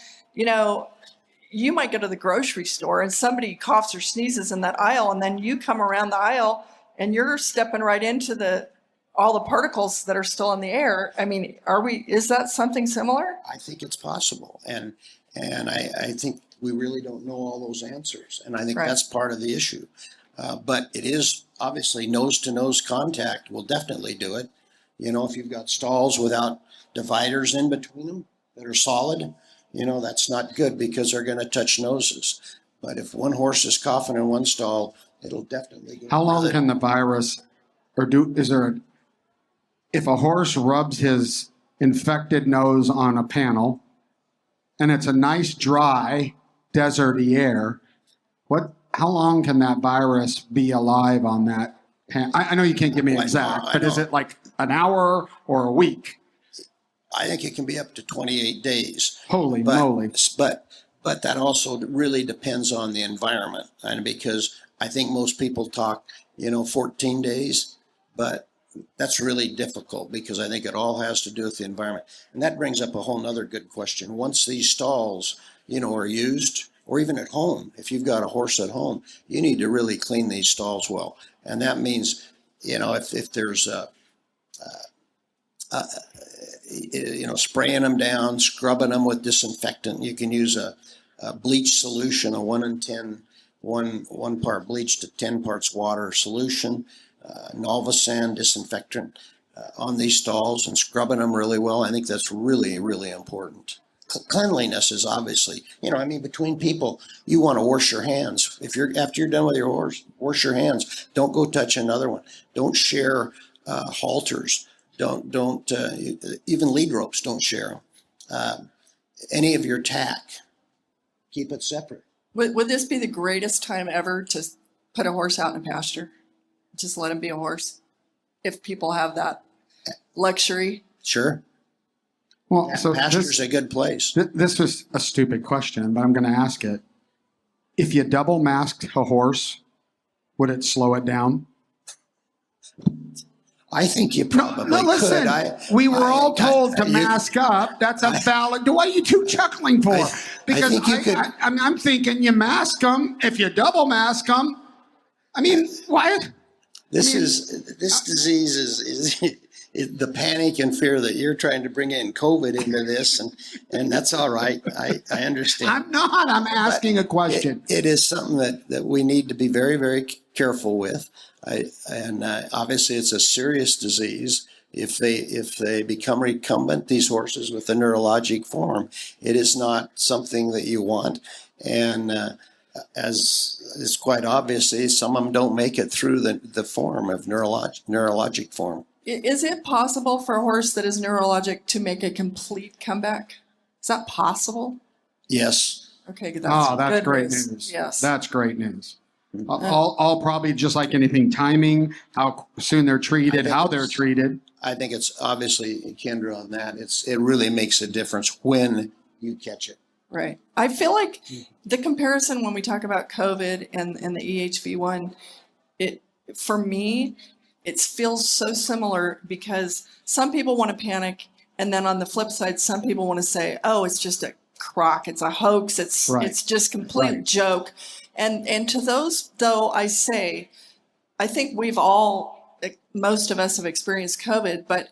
You might go to the grocery store and somebody coughs or sneezes in that aisle, and then you come around the aisle and you're stepping right into all the particles that are still in the air. I mean, is that something similar? I think it's possible. And I think we really don't know all those answers. And I think that's part of the issue. But it is obviously nose-to-nose contact will definitely do it. If you've got stalls without dividers in between them that are solid, that's not good because they're going to touch noses. But if one horse is coughing in one stall, it'll definitely go. How long can the virus, if a horse rubs his infected nose on a panel and it's a nice dry deserty air, how long can that virus be alive on that I know you can't give me I exact, know, I but is know. it like an hour or a week? I think it can be up to 28 days. Holy But, moly. but that also really depends on the environment. And because I think most people talk, 14 days, but that's really difficult because I think it all has to do with the environment. And that brings up a whole nother good question. Once these stalls, are used, or even at home, if you've got a horse at home, you need to really clean these stalls well. And that means, if there's spraying them down, scrubbing them with disinfectant. You can use a bleach solution, a 1 part bleach to 10 parts water solution, Novosan disinfectant on these stalls and scrubbing them really well. I think that's really, really important. Cleanliness is obviously, between people, you want to wash your hands. After you're done with your horse, wash your hands. Don't go touch another one. Don't share halters. Don't even lead ropes. Don't share them. Any of your tack, keep it separate. Would this be the greatest time ever to put a horse out in a pasture? Just let him be a horse, if people have that luxury. Sure. Well, Yeah, so pasture's a good place. this was a stupid question, but I'm going to ask it. If you double masked a horse, would it slow it down? I think you probably No, listen. could. We were all told to mask up. That's a valid. What are you two chuckling for? Because think you could. I'm thinking you mask them. If you double mask them, I mean, why? This disease is the panic and fear that you're trying to bring in COVID into this, and that's all right. I understand. I'm not. I'm asking a question. It is something that we need to be very, very careful with. Obviously, it's a serious disease. If they become recumbent, these horses with the neurologic form, it is not something that you want. And as is quite obviously, some of them don't make it through the form of neurologic form. Is it possible for a horse that is neurologic to make a complete comeback? Is that possible? Yes. Okay, that's that's good great news. news. Yes. That's great news. All probably just like anything, timing, how soon they're treated, how they're treated. I think it's obviously, Kendra, on that. It really makes a difference when you catch it. Right. I feel like the comparison when we talk about COVID and the EHV1, for me, it feels so similar because some people want to panic, and then on the flip side, some people want to say, "Oh, it's just a crock, it's a hoax, it's just complete joke." And to those, though, I say, I think most of us have experienced COVID, but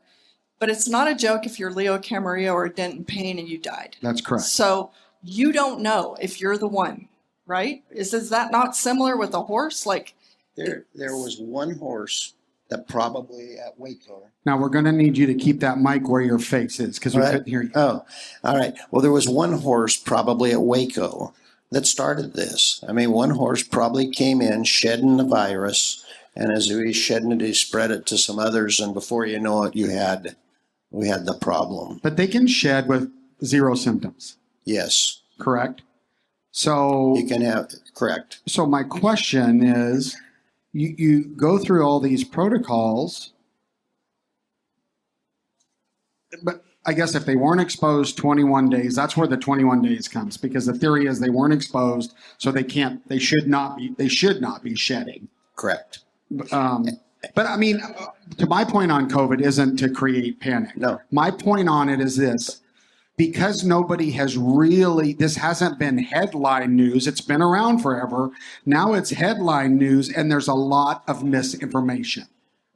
it's not a joke if you're Leo Camarillo or a dent in pain and you died. That's correct. So you don't know if you're the one, right? Is that not similar with a horse? Like there was one horse that probably at Waco. Now we're going to need you to keep that mic where your face is because we couldn't hear you. Oh, all right. Well, there was one horse probably at Waco that started this. I mean, one horse probably came in shedding the virus, and as he was shedding it, he spread it to some others, and before you know it, we had the problem. But they can shed with 0 symptoms. Yes. Correct. So you can have correct. So my question is, you go through all these protocols, but I guess if they weren't exposed 21 days, that's where the 21 days comes, because the theory is they weren't exposed, so they should not be shedding. Correct. But I mean, to my point on COVID isn't to create panic. No. My point on it is this. Because nobody has this hasn't been headline news. It's been around forever. Now it's headline news, and there's a lot of misinformation,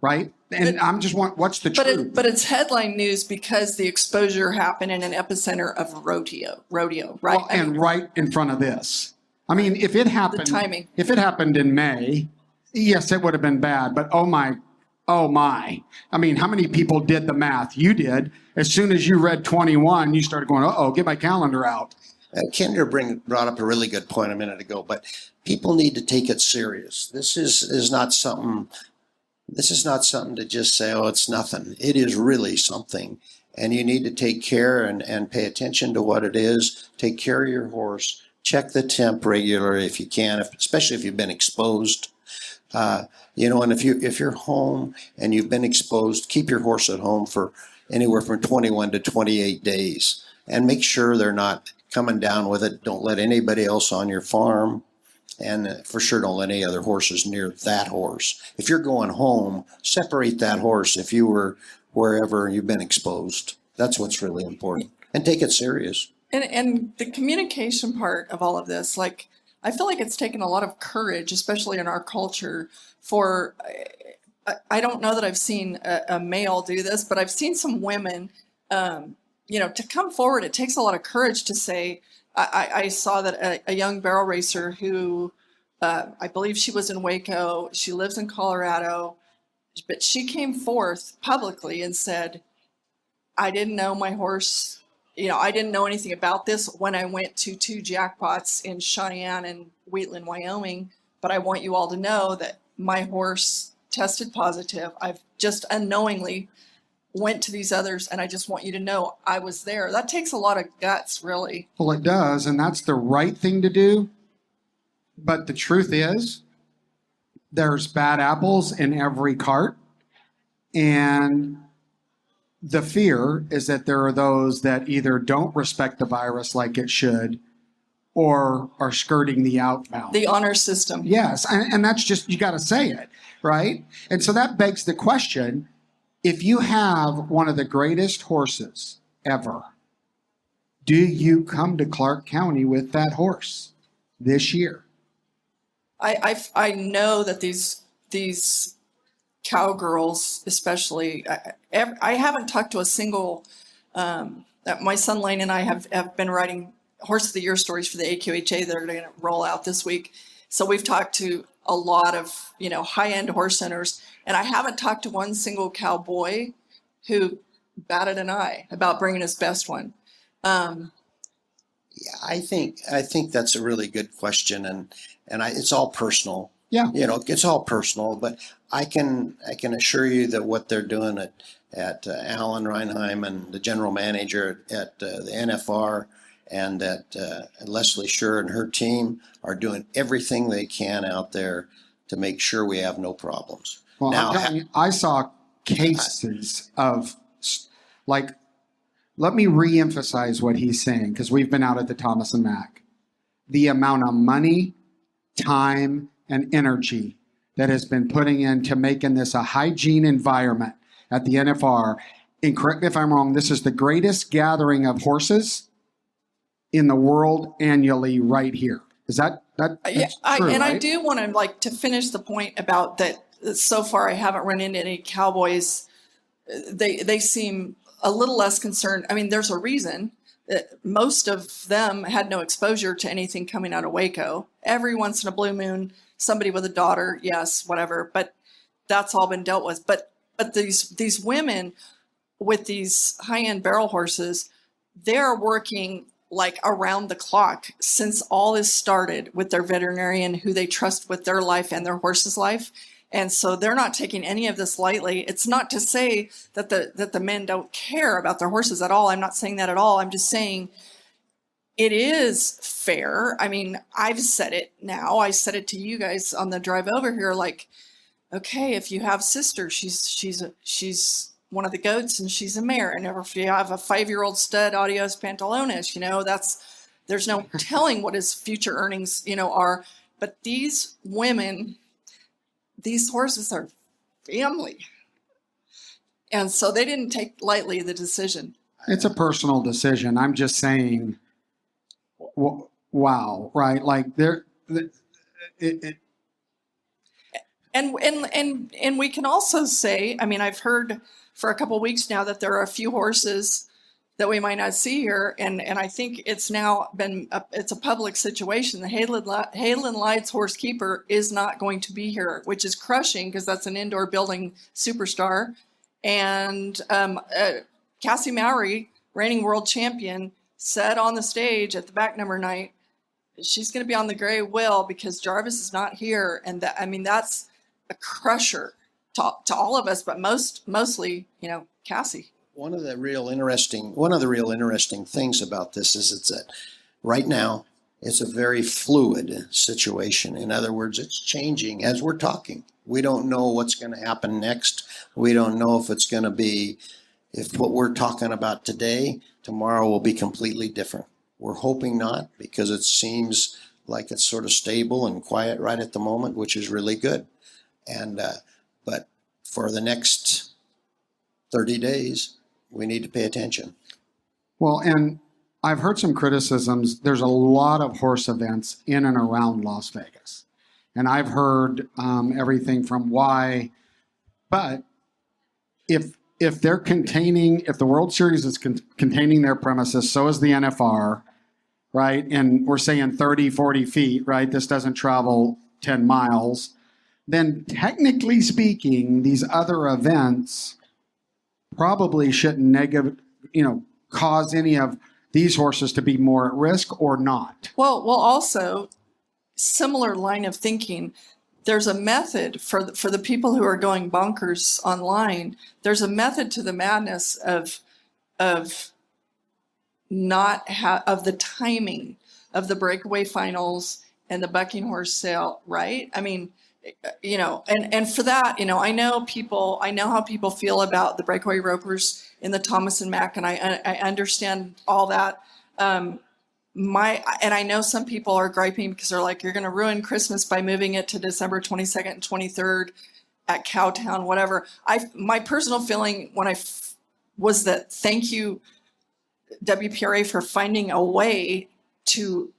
right? And I'm just what's the truth? But it's headline news because the exposure happened in an epicenter of rodeo, right? Well, right in front of this. I mean, if it happened, the timing. If it happened in May, yes, it would have been bad. But oh my. I mean, how many people did the math? You did. As soon as you read 21, you started going, uh-oh, get my calendar out. Kendra brought up a really good point a minute ago, but people need to take it serious. This is not something to just say, oh, it's nothing. It is really something. And you need to take care and pay attention to what it is. Take care of your horse. Check the temp regularly if you can, especially if you've been exposed And if you're home and you've been exposed, keep your horse at home for anywhere from 21 to 28 days, and make sure they're not coming down with it. Don't let anybody else on your farm, and for sure don't let any other horses near that horse. If you're going home, separate that horse if you were wherever you've been exposed. That's what's really important, and take it serious. And the communication part of all of this, like, I feel like it's taken a lot of courage, especially in our culture, for, I don't know that I've seen a male do this, but I've seen some women, to come forward. It takes a lot of courage to say, I saw that a young barrel racer who, I believe she was in Waco, she lives in Colorado, but she came forth publicly and said, I didn't know my horse, I didn't know anything about this when I went to 2 jackpots in Cheyenne and Wheatland, Wyoming, but I want you all to know that my horse tested positive. I've just unknowingly went to these others, and I just want you to know I was there. That takes a lot of guts, really. Well, it does, and that's the right thing to do. But the truth is, there's bad apples in every cart, and the fear is that there are those that either don't respect the virus like it should or are skirting the outbound. The honor system. Yes, and that's just, you got to say it, right? And so that begs the question, if you have one of the greatest horses ever, do you come to Clark County with that horse this year? I know that these cowgirls, especially, I haven't talked to a single, that my son Lane and I have been writing Horse of the Year stories for the AQHA that are going to roll out this week. So we've talked to a lot of, high-end horse owners, and I haven't talked to one single cowboy who batted an eye about bringing his best one. Yeah, I think that's a really good question, and it's all personal. Yeah. It's all personal, but I can assure you that what they're doing at Alan Reinheim and the general manager at the NFR, and that Leslie Scher and her team are doing everything they can out there to make sure we have no problems. Well, now, I'm telling you, I saw cases of, like, let me reemphasize what he's saying, because we've been out at the Thomas and Mack. The amount of money, time, and energy that has been putting into making this a hygiene environment at the NFR. And correct me if I'm wrong, this is the greatest gathering of horses in the world annually right here. Is that Yeah, true, and right? I do want to finish the point about that. So far, I haven't run into any cowboys. They seem a little less concerned. I mean, there's a reason. Most of them had no exposure to anything coming out of Waco. Every once in a blue moon, somebody with a daughter, yes, whatever. But that's all been dealt with. But these women with these high-end barrel horses, they're working like around the clock since all this started with their veterinarian who they trust with their life and their horse's life. And so they're not taking any of this lightly. It's not to say that the men don't care about their horses at all. I'm not saying that at all. I'm just saying it is fair. I mean, I've said it now. I said it to you guys on the drive over here. Like, okay, if you have sister, she's one of the goats and she's a mare. And if you have a 5-year-old stud, Adios Pantalones, there's no telling what his future earnings, are. But these women, these horses are family. And so they didn't take lightly the decision. It's a personal decision. I'm just saying, wow, right? Like And we can also say, I mean, I've heard for a couple of weeks now that there are a few horses that we might not see here, and I think it's now it's a public situation. The Hayland Lights horsekeeper is not going to be here, which is crushing because that's an indoor building superstar. And Cassie Mowry, reigning world champion, said on the stage at the back number night, she's going to be on the gray wheel because Jarvis is not here. And that's a crusher to all of us, but mostly, Cassie. One of the real interesting things about this is it's that right now it's a very fluid situation. In other words, it's changing as we're talking. We don't know what's going to happen next. We don't know if it's going to be, if what we're talking about today, tomorrow will be completely different. We're hoping not, because it seems like it's sort of stable and quiet right at the moment, which is really good. And but for the next 30 days, we need to pay attention. Well, and I've heard some criticisms. There's a lot of horse events in and around Las Vegas. And I've heard everything from why, but if they're containing, if the World Series is containing their premises, so is the NFR, right? And we're saying 30, 40 feet, right? This doesn't travel 10 miles. Then technically speaking, these other events probably shouldn't cause any of these horses to be more at risk or not. Well, also, similar line of thinking. There's a method for the people who are going bonkers online. There's a method to the madness of the timing of the breakaway finals and the bucking horse sale, right? I mean, and for that, I know how people feel about the breakaway ropers in the Thomas and Mack, and I understand all that. And I know some people are griping because they're like, you're going to ruin Christmas by moving it to December 22nd and 23rd at Cowtown, whatever. My personal feeling was that thank you, WPRA, for finding a way to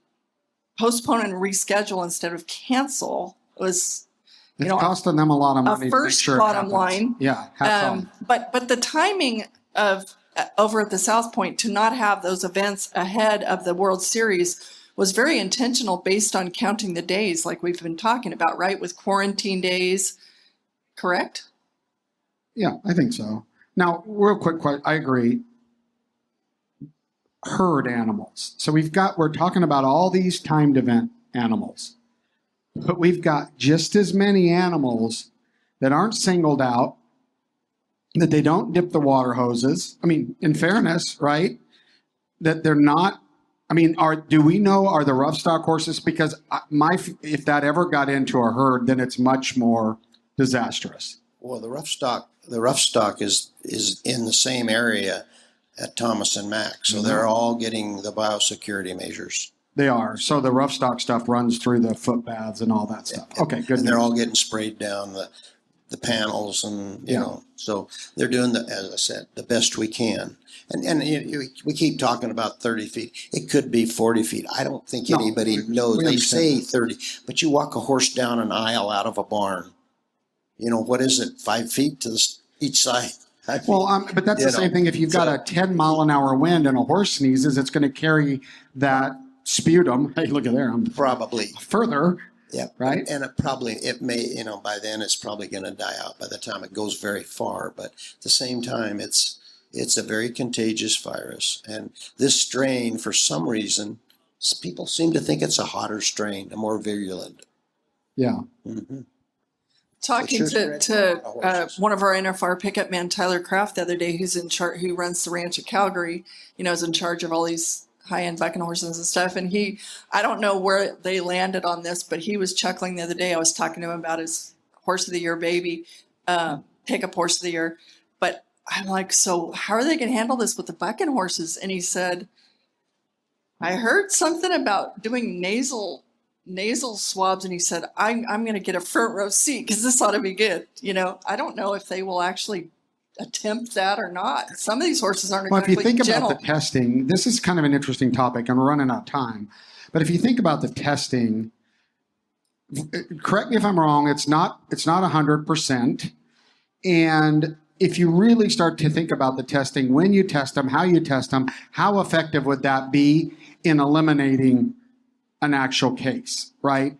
postpone and reschedule instead of cancel. It was, it's costing them a lot of money. A first to make sure bottom line. Yeah. But the timing of over at the South Point to not have those events ahead of the World Series was very intentional, based on counting the days, like we've been talking about, right? With quarantine days, correct? Yeah, I think so. Now, real quick, I agree. Herd animals. So we're talking about all these timed event animals, but we've got just as many animals that aren't singled out, that they don't dip the water hoses. I mean, in fairness, right? That they're not, do we know, are the rough stock horses? Because if that ever got into a herd, then it's much more disastrous. Well, the rough stock is in the same area at Thomas and Mack. So they're all getting the biosecurity measures. They are. So the rough stock stuff runs through the foot baths and all that stuff. Okay, good. And they're all getting sprayed down the panels, and so they're doing, as I said, the best we can. And we keep talking about 30 feet. It could be 40 feet. I don't think anybody knows. They say 30, but you walk a horse down an aisle out of a barn. What is it? 5 feet to each side. Well, but that's the same thing. If you've got a 10-mile-an-hour wind and a horse sneezes, it's going to carry that sputum. Hey, look at there. I'm probably further. Yeah. Right. And it may, by then it's probably going to die out by the time it goes very far. But at the same time, it's a very contagious virus. And this strain, for some reason, people seem to think it's a hotter strain, a more virulent. Yeah. Mm-hmm. Talking to one of our NFR pickup man, Tyler Kraft, the other day, who runs the ranch at Calgary, is in charge of all these high-end bucking horses and stuff. And I don't know where they landed on this, but he was chuckling the other day. I was talking to him about his horse of the year baby, pickup horse of the year. But I'm like, so how are they going to handle this with the bucking horses? And he said, I heard something about doing nasal swabs, and he said, I'm going to get a front row seat because this ought to be good. I don't know if they will actually attempt that or not. Some of these horses aren't exactly Well, if you think gentle. about the testing, this is kind of an interesting topic, and we're running out of time. But if you think about the testing, correct me if I'm wrong, it's not 100%. And if you really start to think about the testing, when you test them, how you test them, how effective would that be in eliminating an actual case, right?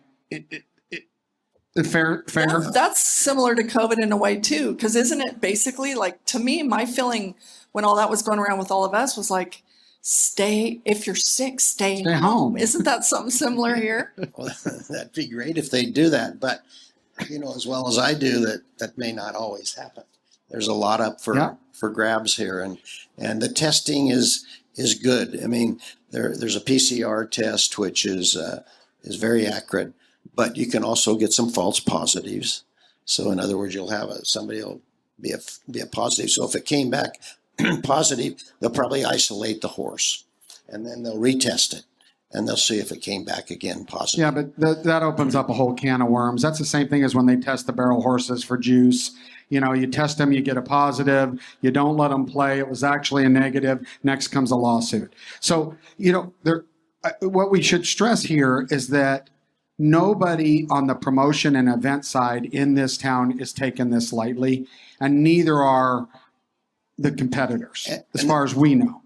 Fair. That's similar to COVID in a way too, because isn't it basically like, to me, my feeling when all that was going around with all of us was like, if you're sick, stay home. Isn't that something similar here? Well, that'd be great if they do that, but as well as I do, that may not always happen. There's a lot up for grabs here, and the testing is is good. I mean, there's a PCR test which is very accurate, but you can also get some false positives. So in other words, you'll have somebody will be a positive. So if it came back positive, they'll probably isolate the horse, and then they'll retest it, and they'll see if it came back again positive. Yeah, but that opens up a whole can of worms. That's the same thing as when they test the barrel horses for juice. You know, you test them, you get a positive, you don't let them play. It was actually a negative. Next comes a lawsuit. So, you know, what we should stress here is that nobody on the promotion and event side in this town is taking this lightly, and neither are the competitors, as far as we know.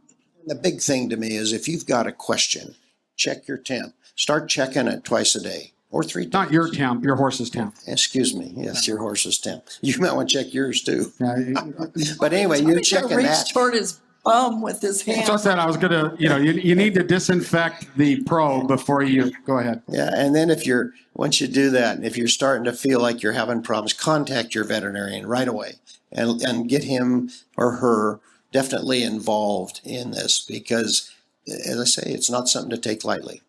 The big thing to me is if you've got a question, check your temp. Start checking it twice a day or 3 times. Not your temp, your horse's temp. Excuse me. Yes, your horse's temp. You might want to check yours too. Yeah. But anyway, you're checking that. Reached toward his bum with his hand. So I said I was going to, you need to disinfect the probe before you go ahead. Yeah, and then once you do that, if you're starting to feel like you're having problems, contact your veterinarian right away and get him or her definitely involved in this because, as I say, it's not something to take lightly.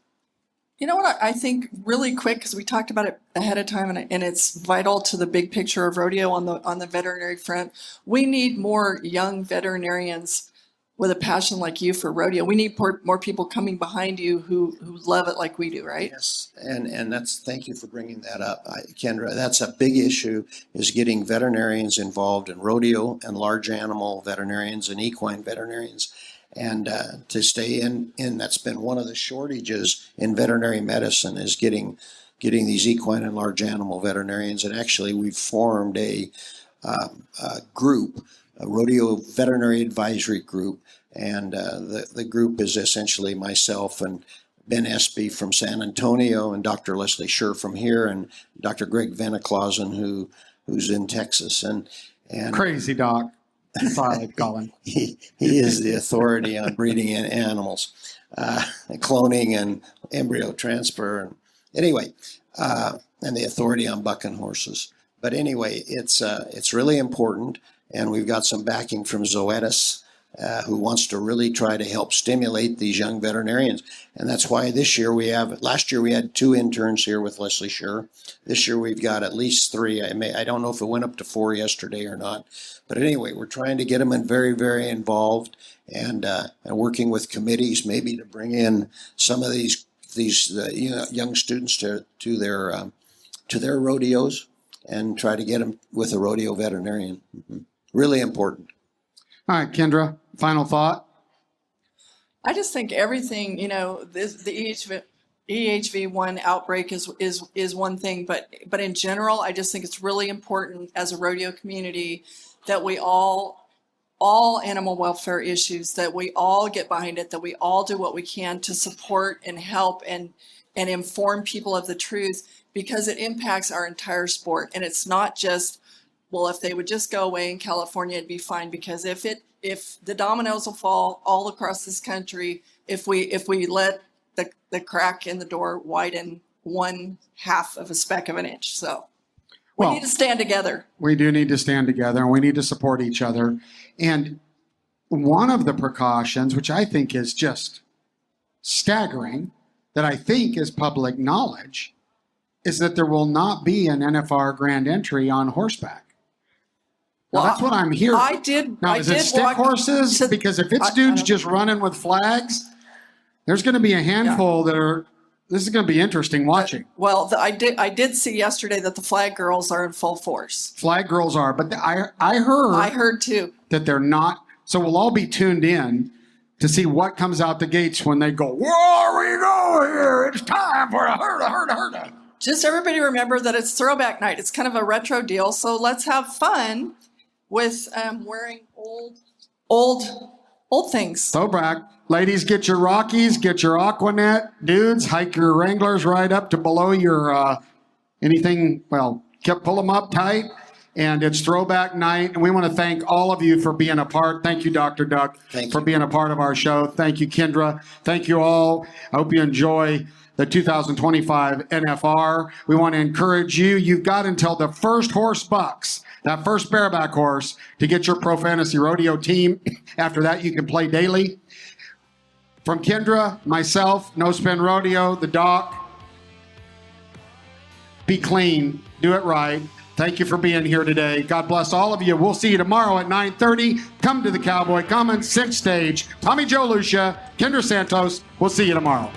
You know what I think really quick, because we talked about it ahead of time, and it's vital to the big picture of rodeo on the veterinary front. We need more young veterinarians with a passion like you for rodeo. We need more people coming behind you who love it like we do, right? Yes, and thank you for bringing that up, Kendra. That's a big issue, is getting veterinarians involved in rodeo and large animal veterinarians and equine veterinarians. And to stay in, that's been one of the shortages in veterinary medicine, is getting these equine and large animal veterinarians. And actually, we've formed a group, a rodeo veterinary advisory group, and the group is essentially myself and Ben Espy from San Antonio, and Dr. Leslie Scher from here, and Dr. Greg Veneklausen, who's in Texas, and Crazy doc. That's all I like to call him. He is the authority on breeding in animals, cloning and embryo transfer, and anyway, and the authority on bucking horses. But anyway, it's really important, and we've got some backing from Zoetis, who wants to really try to help stimulate these young veterinarians. And that's why last year we had 2 interns here with Leslie Scher. This year we've got at least 3. I don't know if it went up to 4 yesterday or not. But anyway, we're trying to get them very, very involved and working with committees maybe to bring in some of these young students to their rodeos and try to get them with a rodeo veterinarian. Mm-hmm. Really important. All right, Kendra, final thought. I just think everything, the EHV1 outbreak is one thing, but in general, I just think it's really important as a rodeo community that we all animal welfare issues, that we all get behind it, that we all do what we can to support and help and inform people of the truth, because it impacts our entire sport. And it's not just, well, if they would just go away in California, it'd be fine, because if the dominoes will fall all across this country, if we let the crack in the door widen 1/2 of a speck of an inch. So we need to stand together. We do need to stand together, and we need to support each other. And one of the precautions, which I think is just staggering, that I think is public knowledge, is that there will not be an NFR grand entry on horseback. Well, that's what I'm hearing. Is it stick horses? Because if it's dudes just running with flags, there's going to be a handful that are. This is going to be interesting watching. I did see yesterday that the flag girls are in full force. Flag girls are, but I heard too that they're not. So we'll all be tuned in to see what comes out the gates when they go, where we go here? It's time for a herd. Just everybody remember that it's throwback night. It's kind of a retro deal. So let's have fun with wearing old things. Throwback. Ladies, get your Rockies, get your Aquanet. Dudes, hike your Wranglers right up to below your anything. Well, pull them up tight. And it's throwback night. And we want to thank all of you for being a part. Thank you, Dr. Duck, for being a part of our show. Thank you, Kendra. Thank you all. I hope you enjoy the 2025 NFR. We want to encourage you. You've got until the first horse bucks, that first bareback horse, to get your Pro Fantasy Rodeo team. After that, you can play daily. From Kendra, myself, No Spin Rodeo, the doc, be clean, do it right. Thank you for being here today. God bless all of you. We'll see you tomorrow at 9:30. Come to the Cowboy Commons, 6th stage. Tommy Joe Lucia, Kendra Santos. We'll see you tomorrow.